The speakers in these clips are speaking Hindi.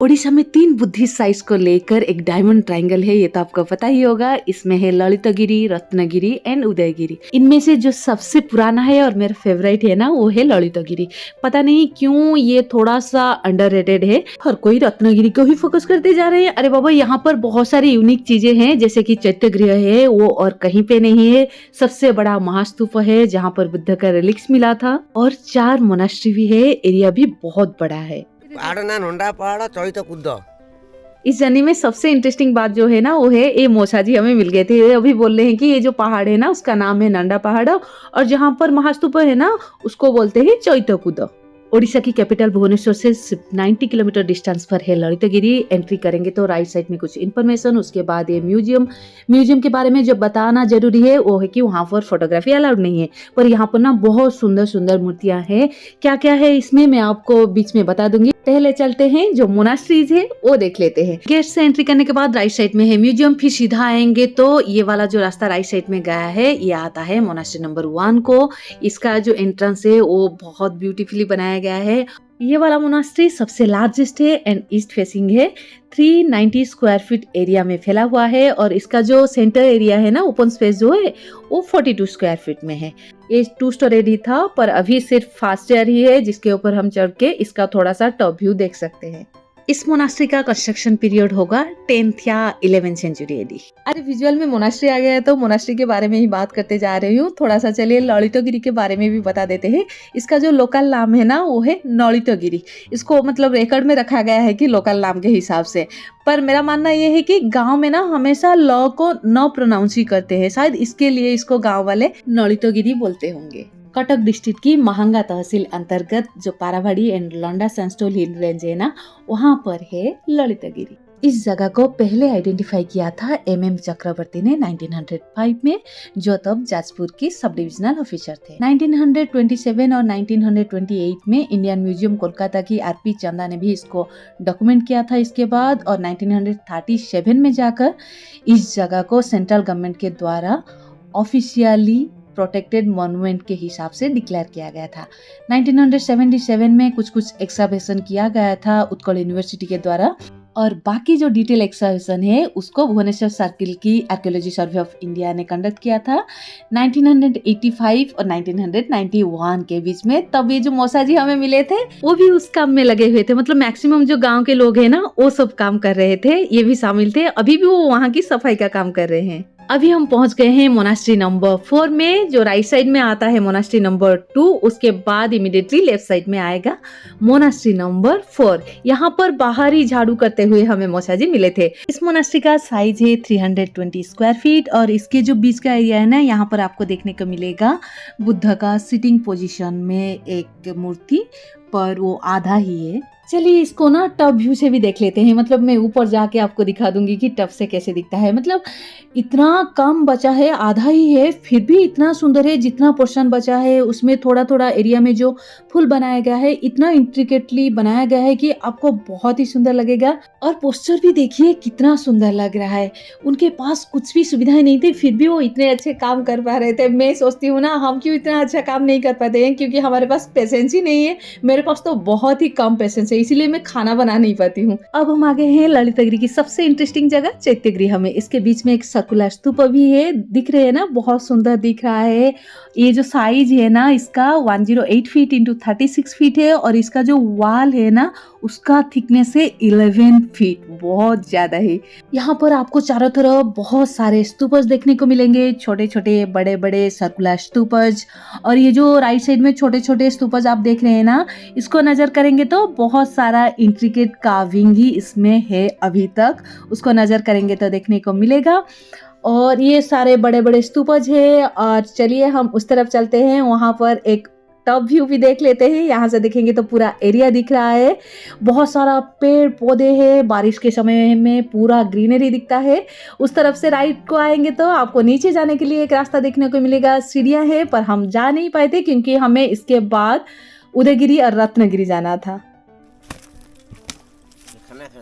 ओडिशा में 3 बुद्धिस्ट साइट्स को लेकर एक डायमंड ट्रायंगल है, ये तो आपको पता ही होगा। इसमें है ललितगिरी, रत्नगिरी एंड उदयगिरी। इनमें से जो सबसे पुराना है और मेरा फेवरेट है ना, वो है ललितगिरी। पता नहीं क्यों ये थोड़ा सा अंडररेटेड है, हर कोई रत्नगिरी को ही फोकस करते जा रहे हैं। अरे बाबा, यहाँ पर बहुत सारी यूनिक चीजें हैं, जैसे कि चैत्यगृह है, वो और कहीं पे नहीं है। सबसे बड़ा महास्तूप है जहाँ पर बुद्ध का रिलिक्स मिला था, और 4 मोनास्ट्री भी है। एरिया भी बहुत बड़ा है। पहाड़ ना नंडा पहाड़ चैत कूद। इस जर्नी में सबसे इंटरेस्टिंग बात जो है ना, वो है ये मौसा जी हमें मिल गए थे। ये अभी बोल रहे हैं कि ये जो पहाड़ है ना, उसका नाम है नंडा पहाड़, और जहाँ पर महास्तूप है ना, उसको बोलते हैं चैतकुद। ओडिशा की कैपिटल भुवनेश्वर से सिर्फ 90 किलोमीटर डिस्टेंस पर है ललितगिरी। एंट्री करेंगे तो राइट साइड में कुछ इन्फॉर्मेशन, उसके बाद ये म्यूजियम के बारे में जो बताना जरूरी है वो है कि वहाँ पर फोटोग्राफी अलाउड नहीं है, पर यहाँ पर ना बहुत सुंदर सुंदर मूर्तियां हैं। क्या क्या है इसमें मैं आपको बीच में बता दूंगी। पहले चलते हैं जो मोनास्ट्रीज है वो देख लेते हैं। गेट से एंट्री करने के बाद राइट साइड में है म्यूजियम, फिर सीधा आएंगे तो ये वाला जो रास्ता राइट साइड में गया है, ये आता है मोनास्ट्री नंबर 1 को। इसका जो एंट्रेंस है वो बहुत ब्यूटीफुली बनाया गया है। ये वाला मोनास्ट्री सबसे लार्जेस्ट है एंड ईस्ट फेसिंग है। 390 स्क्वायर फीट एरिया में फैला हुआ है, और इसका जो सेंटर एरिया है ना, ओपन स्पेस जो है, वो 42 स्क्वायर फीट में है। ये 2 स्टोरेज ही था, पर अभी सिर्फ फर्स्ट ईयर ही है, जिसके ऊपर हम चढ़ के इसका थोड़ा सा टॉप व्यू देख सकते हैं। इस मोनास्ट्री का कंस्ट्रक्शन पीरियड होगा 10th या 11th सेंचुरी एडी। अरे विजुअल में मोनास्ट्री आ गया है तो मोनास्ट्री के बारे में ही बात करते जा रही हूँ। थोड़ा सा चलिए ललितगिरी के बारे में भी बता देते हैं। इसका जो लोकल नाम है ना, वो है नलितगिरी। इसको मतलब रिकॉर्ड में रखा गया है कि लोकल नाम के हिसाब से, पर मेरा मानना ये है कि गांव में ना हमेशा ल को न प्रोनाउंस ही करते हैं, शायद इसके लिए इसको गांव वाले नलितगिरी बोलते होंगे। कटक डिस्ट्रिक्ट की महंगा तहसील अंतर्गत जो Parawadi and Landa sandstone hill range है ना, वहाँ पर है ललितगिरी। इस जगह को पहले आइडेंटिफाई किया था MM चक्रवर्ती ने 1905 में, जो तब जाजपुर की सब डिविजनल ऑफिसर थे। 1927 और 1928 में इंडियन म्यूजियम कोलकाता की RP चंदा ने भी इसको डॉक्यूमेंट किया था इसके बाद, और 1937 में जाकर इस जगह को सेंट्रल गवर्नमेंट के द्वारा ऑफिशियली प्रोटेक्टेड मॉन्यूमेंट के हिसाब से डिक्लेयर किया गया था। 1977 में कुछ एक्सहिबिशन किया गया था उत्कल यूनिवर्सिटी के द्वारा, और बाकी जो डिटेल एक्सहिबिशन है उसको भुवनेश्वर सर्किल की आर्कियोलॉजी सर्वे ऑफ इंडिया ने कंडक्ट किया था 1985 और 1991 के बीच में। तब ये जो मौसा जी हमें मिले थे वो भी उस काम में लगे हुए थे। मतलब मैक्सिमम जो गांव के लोग हैं ना, वो सब काम कर रहे थे, ये भी शामिल थे। अभी भी वो वहाँ की सफाई का काम कर रहे हैं। अभी हम पहुंच गए हैं मोनास्ट्री नंबर 4 में, जो राइट साइड में आता है मोनास्ट्री नंबर 2। उसके बाद इमीडिएटली लेफ्ट साइड में आएगा मोनास्ट्री नंबर 4। यहाँ पर बाहरी झाड़ू करते हुए हमें मौसा जी मिले थे। इस मोनास्ट्री का साइज है 320 स्क्वायर फीट, और इसके जो बीच का एरिया है ना, यहाँ पर आपको देखने को मिलेगा बुद्ध का सिटिंग पोजीशन में एक मूर्ति, पर वो आधा ही है। चलिए इसको ना टॉप व्यू से भी देख लेते हैं। मतलब मैं ऊपर जाके आपको दिखा दूंगी कि टॉप से कैसे दिखता है। मतलब इतना कम बचा है, आधा ही है, फिर भी इतना सुंदर है। जितना पोर्शन बचा है उसमें थोड़ा थोड़ा एरिया में जो फूल बनाया गया है, इतना इंट्रिकेटली बनाया गया है कि आपको बहुत ही सुंदर लगेगा। और पोस्टर भी देखिए कितना सुंदर लग रहा है। उनके पास कुछ भी सुविधाएं नहीं थी, फिर भी वो इतने अच्छे काम कर पा रहे थे। मैं सोचती हूँ ना, हम क्यों इतना अच्छा काम नहीं कर पाते हैं, क्योंकि हमारे पास पेशेंस ही नहीं है। मेरे पास तो बहुत ही कम पेशेंस है, इसीलिए मैं खाना बना नहीं पाती हूँ। अब हम आ गए हैं ललितगिरी की सबसे इंटरेस्टिंग जगह चैत्यगृह में। इसके बीच में एक सर्कुलर स्तूप भी है, दिख रहे हैं ना, बहुत सुंदर दिख रहा है। ये जो साइज है ना इसका 108 फीट इंटू 36 फीट है, और इसका जो वॉल है ना उसका थिकनेस है 11 फीट, बहुत ज्यादा है। यहाँ पर आपको चारों तरफ बहुत सारे स्तूपस देखने को मिलेंगे, छोटे छोटे बड़े बड़े सर्कुलर स्तूपस। और ये जो राइट साइड में छोटे छोटे स्तूपस आप देख रहे हैं ना, इसको नजर करेंगे तो बहुत सारा इंट्रिकेट कार्विंग ही इसमें है अभी तक, उसको नजर करेंगे तो देखने को मिलेगा। और ये सारे बड़े बड़े स्तूपज है। और चलिए हम उस तरफ चलते हैं, वहां पर एक टॉप व्यू भी देख लेते हैं। यहाँ से देखेंगे तो पूरा एरिया दिख रहा है, बहुत सारा पेड़ पौधे हैं, बारिश के समय में पूरा ग्रीनरी दिखता है। उस तरफ से राइट को आएंगे तो आपको नीचे जाने के लिए एक रास्ता देखने को मिलेगा। सीढ़ियाँ हैं, पर हम जा नहीं पाए थे क्योंकि हमें इसके बाद उदयगिरी और रत्नगिरी जाना था।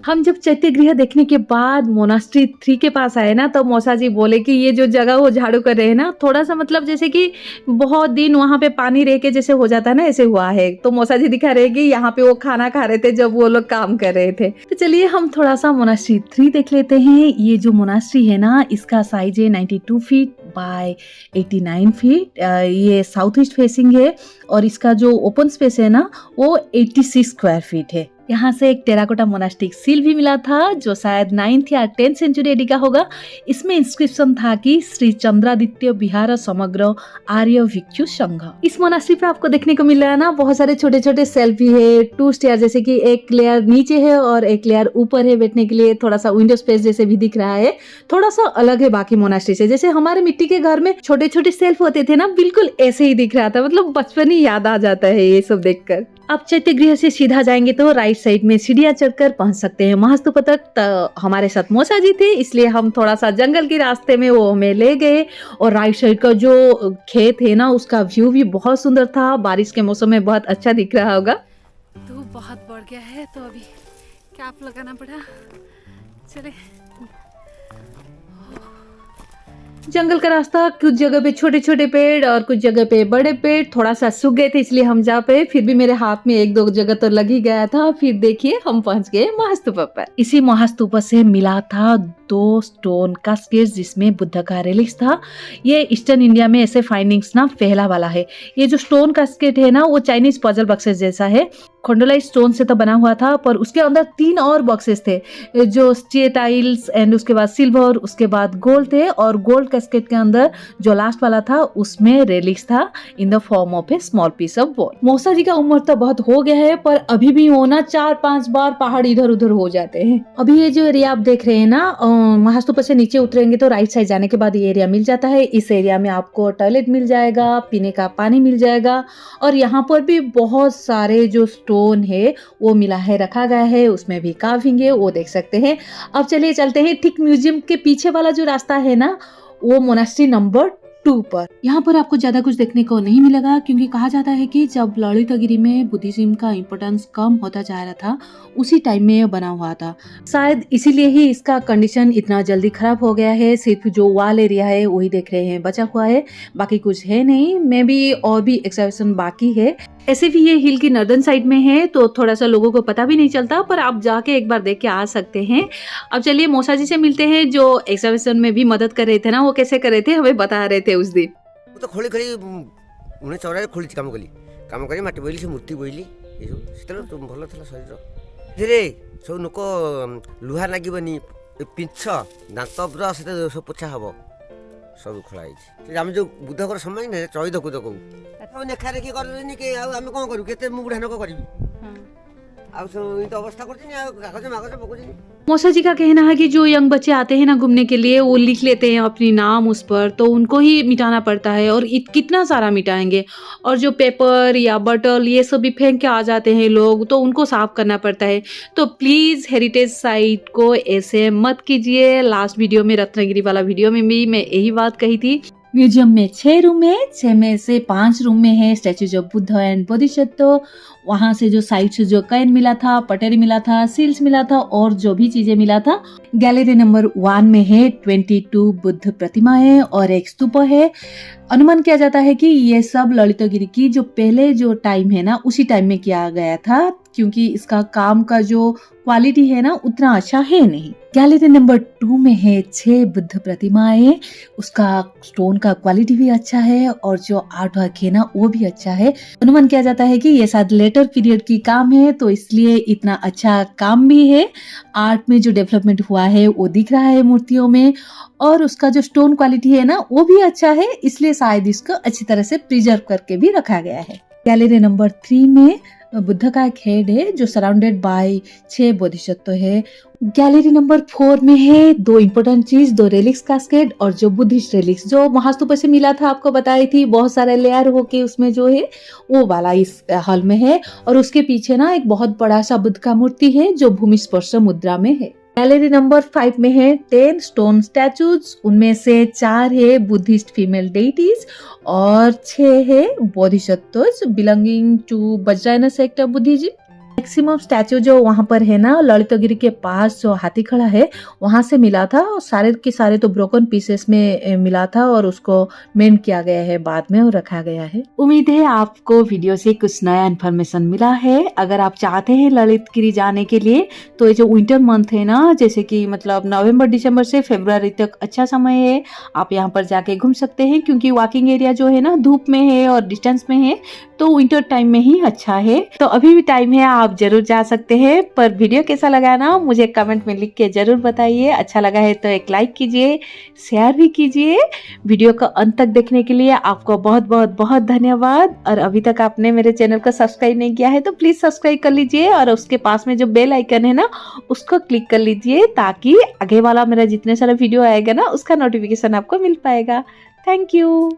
हम जब चैत्य गृह देखने के बाद मोनास्ट्री 3 के पास आए ना, तो मौसा जी बोले कि ये जो जगह वो झाड़ू कर रहे हैं ना, थोड़ा सा मतलब जैसे कि बहुत दिन वहां पे पानी रह के जैसे हो जाता है ना, ऐसे हुआ है। तो मौसा जी दिखा रहे कि यहाँ पे वो खाना खा रहे थे जब वो लोग काम कर रहे थे। तो चलिए हम थोड़ा सा मोनास्ट्री 3 देख लेते हैं। ये जो मोनास्ट्री है ना, इसका साइज है 92 फीट बाय 89 फीट। ये साउथ ईस्ट फेसिंग है और इसका जो ओपन स्पेस है ना, वो 86 स्क्वायर फीट है। यहाँ से एक टेराकोटा मोनास्टिक सील भी मिला था, जो शायद 9th या 10th सेंचुरी एडी का होगा। इसमें इंस्क्रिप्शन था कि श्री चंद्रादित्य विहार समग्र आर्य भिक्षु संघ। इस मोनास्ट्री पे आपको देखने को मिल रहा है ना, बहुत सारे छोटे छोटे सेल्फ भी है, 2 स्टेयर, जैसे कि एक लेयर नीचे है और एक लेयर ऊपर है बैठने के लिए। थोड़ा सा विंडो स्पेस जैसे भी दिख रहा है, थोड़ा सा अलग है बाकी मोनास्ट्री से। जैसे हमारे मिट्टी के घर में छोटे छोटे सेल्फ होते थे ना, बिल्कुल ऐसे ही दिख रहा था। मतलब बचपन ही याद आ जाता है ये सब देखकर। आप चैत्य गृह से सीधा जाएंगे तो राइट साइड में सीढ़ियां चढ़कर पहुंच सकते हैं महास्तूप तक। तो हमारे साथ मौसा जी थे, इसलिए हम थोड़ा सा जंगल के रास्ते में वो हमें ले गए। और राइट साइड का जो खेत है ना, उसका व्यू भी बहुत सुंदर था। बारिश के मौसम में बहुत अच्छा दिख रहा होगा। धूप बहुत बढ़ गया है तो अभी कैप लगाना पड़ा। चले, जंगल का रास्ता, कुछ जगह पे छोटे छोटे पेड़ और कुछ जगह पे बड़े पेड़ थोड़ा सा सूख गए थे, इसलिए हम जा पाए। फिर भी मेरे हाथ में 1-2 जगह तो लग ही गया था। फिर देखिए हम पहुंच गए महास्तूप पर। इसी महास्तूप से मिला था 2 स्टोन कास्केट जिसमें बुद्ध का रिलिक्स था। ये ईस्टर्न इंडिया में ऐसे फाइंडिंग्स ना पहला वाला है। ये जो स्टोन कास्केट है ना, वो चाइनीज पजल बॉक्सेस जैसा है। खोंडोलाइट स्टोन से तो बना हुआ था, पर उसके अंदर 3 और बॉक्सेस थे, जो स्टेटाइल्स एंड उसके बाद सिल्वर, उसके बाद गोल्ड थे। और गोल्ड कैस्केट के अंदर जो लास्ट वाला था, उसमें रेलिक्स था in the form of a small piece of gold. मौसा जी का उम्र तो बहुत हो गया है, पर अभी भी वो ना 4-5 बार पहाड़ इधर उधर हो जाते हैं। अभी ये जो एरिया आप देख रहे हैं ना, महास्तूप से नीचे उतरेंगे तो राइट साइड जाने के बाद ये एरिया मिल जाता है। इस एरिया में आपको टॉयलेट मिल जाएगा, पीने का पानी मिल जाएगा। और यहाँ पर भी बहुत सारे जो स्टोन है वो मिला है, रखा गया है। उसमें भी कार्विंग है, वो देख सकते हैं। अब चलिए चलते हैं ठीक म्यूजियम के पीछे वाला जो रास्ता है ना, वो मोनास्ट्री नंबर 2 पर। यहाँ पर आपको ज्यादा कुछ देखने को नहीं मिलेगा, क्योंकि कहा जाता है कि जब ललितगिरी में बुद्धिज्म का इम्पोर्टेंस कम होता जा रहा था, उसी टाइम में ये बना हुआ था। शायद इसीलिए ही इसका कंडीशन इतना जल्दी खराब हो गया है। सिर्फ जो वॉल एरिया है वही देख रहे हैं बचा हुआ है, बाकी कुछ है नहीं। मे बी और भी एक्सकवेशन बाकी है। ऐसे भी ये हिल की नॉर्दर्न साइड में है, तो थोड़ा सा लोगों को पता भी नहीं चलता, पर आप जाके एक बार देख के आ सकते हैं। अब चलिए मौसा जी से मिलते हैं, जो एक्सकवेशन में भी मदद कर रहे थे ना। वो कैसे कर रहे थे हमें बता रहे थे उस दिन। ମୁଁ ତ ଖୋଳି ଖୋଳି 1984 ଖୋଳିଛି, କାମ କରି ମାଟି ବୋଇଲି, ସେ ମୂର୍ତ୍ତି ବୋଇଲି। ଏସବୁ ସେତେବେଳେ ଭଲ ଥିଲା ଶରୀର। ଏଥିରେ ସବୁ ଲୋକ ଲୁହା ଲାଗିବନି, ପିଞ୍ଛ, ଦାନ୍ତ ବ୍ରସ୍ ସବୁ ପୋଛା ହବ, ସବୁ ଖୋଳା ହେଇଛି। ଆମେ ଯେଉଁ ବୁଦ୍ଧଙ୍କର ସମୟ ନୁହେଁ, ଚୈତ କୁଦ କହୁ। ନେଖାରେଖି କରିଦେନି କି, ଆଉ ଆମେ କ'ଣ କରିବୁ? କେତେ ମୁଁ ବୁଢ଼ା ଲୋକ କରିବି? ଆଉ ଏମିତି ଅବସ୍ଥା କରୁଛନ୍ତି, ଆଉ କାଗଜ ମାଗଜ ପକଉଛନ୍ତି। मौसा जी का कहना है कि जो यंग बच्चे आते हैं ना घूमने के लिए, वो लिख लेते हैं अपनी नाम उस पर, तो उनको ही मिटाना पड़ता है। और कितना सारा मिटाएंगे। और जो पेपर या बॉटल ये सब भी फेंक के आ जाते हैं लोग, तो उनको साफ करना पड़ता है। तो प्लीज हेरिटेज साइट को ऐसे मत कीजिए। लास्ट वीडियो में, रत्नगिरी वाला वीडियो में भी मैं यही बात कही थी। म्यूजियम में 6 रूम है, 6 में से 5 रूम में है statues of Buddha and Bodhisattva. वहां से जो साइड से जो कॉइन मिला था, पटेरी मिला था, सील्स मिला था और जो भी चीजें मिला था। गैलरी नंबर 1 में है 22 बुद्ध प्रतिमाएं और एक स्तूप है। अनुमान किया जाता है कि ये सब ललितगिरी की जो पहले जो टाइम है ना, उसी टाइम में किया गया था, क्योंकि इसका काम का जो क्वालिटी है ना, उतना अच्छा है नहीं। गैलरी नंबर 2 में है 6 बुद्ध प्रतिमाएं। उसका स्टोन का क्वालिटी भी अच्छा है और जो आर्ट वर्क है ना, वो भी अच्छा है। अनुमान किया जाता है कि ये शायद लेटर पीरियड की काम है, तो इसलिए इतना अच्छा काम भी है। आर्ट में जो डेवलपमेंट हुआ है वो दिख रहा है मूर्तियों में, और उसका जो स्टोन क्वालिटी है ना, वो भी अच्छा है, इसलिए शायद इसको अच्छी तरह से प्रिजर्व करके भी रखा गया है। गैलरी नंबर 3 में बुद्ध का एक हेड है, जो सराउंडेड बाय 6 बोधिसत्व है। गैलरी नंबर 4 में है 2 इम्पोर्टेंट चीज, 2 रेलिक्स कास्केट और जो बुद्धिस्ट रेलिक्स जो महास्तूप से मिला था, आपको बताई थी, बहुत सारे लेयर होके उसमें जो है वो वाला इस हॉल में है। और उसके पीछे ना एक बहुत बड़ा सा बुद्ध का मूर्ति है, जो भूमि स्पर्श मुद्रा में है। गैलरी नंबर 5 में है 10 स्टोन स्टैचूज, उनमें से 4 है बुद्धिस्ट फीमेल डेटीज और 6 है Bodhisattva belonging to Vajrayana sect of Buddhism. Maximum statue जो वहां पर है ना ललितगिरी के पास जो हाथी खड़ा है वहां से मिला था, और सारे के सारे तो ब्रोकन पीसेस में मिला था और उसको मेंट किया गया है बाद में और रखा गया है। उम्मीद है आपको वीडियो से कुछ नया इन्फॉर्मेशन मिला है। अगर आप चाहते हैं ललितगिरी जाने के लिए तो ये जो विंटर मंथ है ना, जैसे कि मतलब नवंबर दिसंबर से फरवरी तक अच्छा समय है, आप यहाँ पर जाके घूम सकते हैं, क्योंकि वॉकिंग एरिया जो है ना धूप में है और डिस्टेंस में है, तो विंटर टाइम में ही अच्छा है। तो अभी भी टाइम है, आप जरूर जा सकते हैं। पर वीडियो कैसा लगा ना मुझे कमेंट में लिख के जरूर बताइए। अच्छा लगा है तो एक लाइक कीजिए, शेयर भी कीजिए। वीडियो को अंत तक देखने के लिए आपको बहुत बहुत बहुत धन्यवाद। और अभी तक आपने मेरे चैनल को सब्सक्राइब नहीं किया है तो प्लीज सब्सक्राइब कर लीजिए, और उसके पास में जो बेल आइकन है ना उसको क्लिक कर लीजिए, ताकि आगे वाला मेरा जितने सारा वीडियो आएगा ना उसका नोटिफिकेशन आपको मिल पाएगा। Thank you.